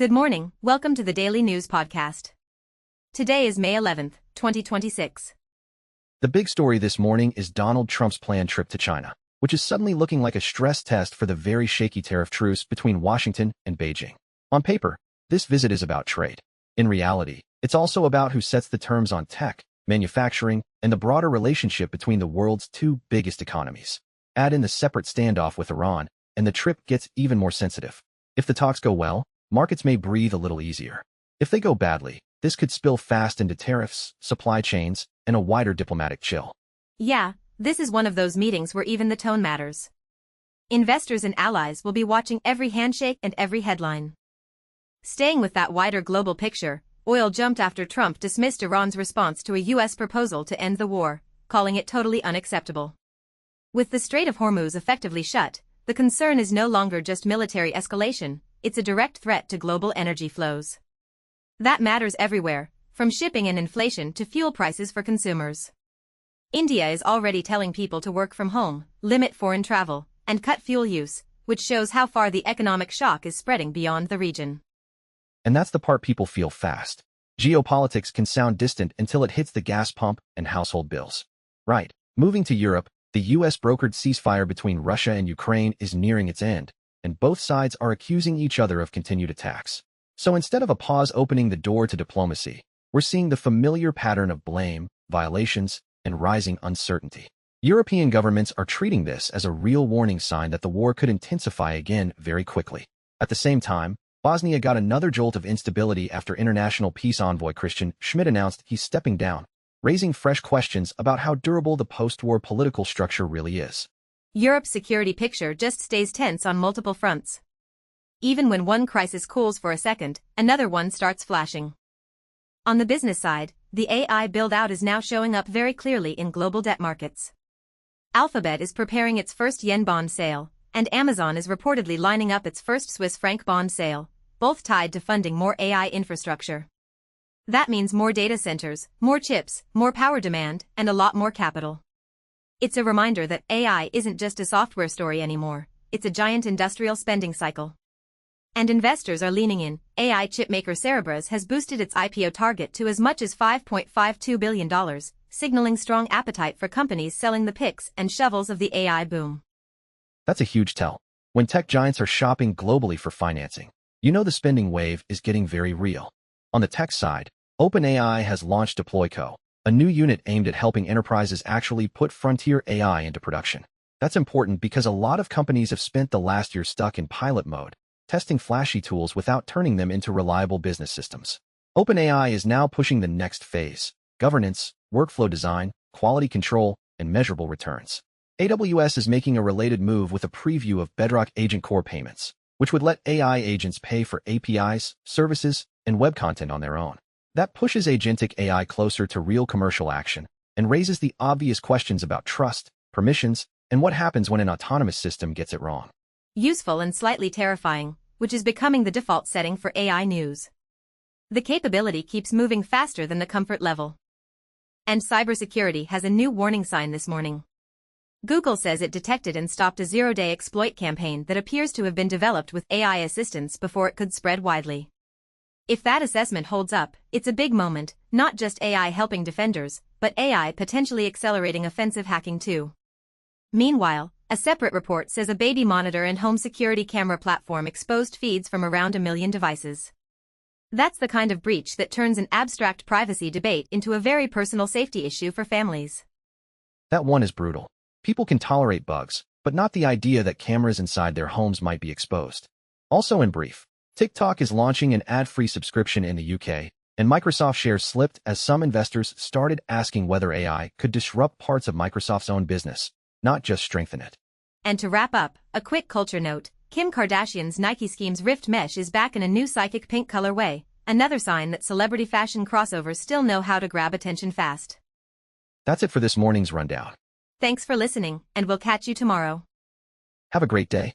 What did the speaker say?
Good morning, welcome to the Daily News podcast. Today is May 11th, 2026. The big story this morning is Donald Trump's planned trip to China, which is suddenly looking like a stress test for the very shaky tariff truce between Washington and Beijing. On paper, this visit is about trade. In reality, it's also about who sets the terms on tech, manufacturing, and the broader relationship between the world's two biggest economies. Add in the separate standoff with Iran, and the trip gets even more sensitive. If the talks go well, markets may breathe a little easier. If they go badly, this could spill fast into tariffs, supply chains, and a wider diplomatic chill. Yeah, this is one of those meetings where even the tone matters. Investors and allies will be watching every handshake and every headline. Staying with that wider global picture, oil jumped after Trump dismissed Iran's response to a U.S. proposal to end the war, calling it totally unacceptable. With the Strait of Hormuz effectively shut, the concern is no longer just military escalation, it's a direct threat to global energy flows. That matters everywhere, from shipping and inflation to fuel prices for consumers. India is already telling people to work from home, limit foreign travel, and cut fuel use, which shows how far the economic shock is spreading beyond the region. And that's the part people feel fast. Geopolitics can sound distant until it hits the gas pump and household bills. Right. Moving to Europe, the U.S. brokered ceasefire between Russia and Ukraine is nearing its end, and both sides are accusing each other of continued attacks. So instead of a pause opening the door to diplomacy, we're seeing the familiar pattern of blame, violations, and rising uncertainty. European governments are treating this as a real warning sign that the war could intensify again very quickly. At the same time, Bosnia got another jolt of instability after international peace envoy Christian Schmidt announced he's stepping down, raising fresh questions about how durable the post-war political structure really is. Europe's security picture just stays tense on multiple fronts. Even when one crisis cools for a second, another one starts flashing. On the business side, the AI build-out is now showing up very clearly in global debt markets. Alphabet is preparing its first yen bond sale, and Amazon is reportedly lining up its first Swiss franc bond sale, both tied to funding more AI infrastructure. That means more data centers, more chips, more power demand, and a lot more capital. It's a reminder that AI isn't just a software story anymore, it's a giant industrial spending cycle. And investors are leaning in. AI chipmaker Cerebras has boosted its IPO target to as much as $5.52 billion, signaling strong appetite for companies selling the picks and shovels of the AI boom. That's a huge tell. When tech giants are shopping globally for financing, you know the spending wave is getting very real. On the tech side, OpenAI has launched DeployCo, a new unit aimed at helping enterprises actually put frontier AI into production. That's important because a lot of companies have spent the last year stuck in pilot mode, testing flashy tools without turning them into reliable business systems. OpenAI is now pushing the next phase: governance, workflow design, quality control, and measurable returns. AWS is making a related move with a preview of Bedrock Agent Core payments, which would let AI agents pay for APIs, services, and web content on their own. That pushes agentic AI closer to real commercial action and raises the obvious questions about trust, permissions, and what happens when an autonomous system gets it wrong. Useful and slightly terrifying, which is becoming the default setting for AI news. The capability keeps moving faster than the comfort level. And cybersecurity has a new warning sign this morning. Google says it detected and stopped a zero-day exploit campaign that appears to have been developed with AI assistance before it could spread widely. If that assessment holds up, it's a big moment, not just AI helping defenders, but AI potentially accelerating offensive hacking too. Meanwhile, a separate report says a baby monitor and home security camera platform exposed feeds from around 1 million devices. That's the kind of breach that turns an abstract privacy debate into a very personal safety issue for families. That one is brutal. People can tolerate bugs, but not the idea that cameras inside their homes might be exposed. Also in brief, TikTok is launching an ad-free subscription in the UK, and Microsoft shares slipped as some investors started asking whether AI could disrupt parts of Microsoft's own business, not just strengthen it. And to wrap up, a quick culture note: Kim Kardashian's Nike Schemes Rift Mesh is back in a new psychic pink colorway, another sign that celebrity fashion crossovers still know how to grab attention fast. That's it for this morning's rundown. Thanks for listening, and we'll catch you tomorrow. Have a great day.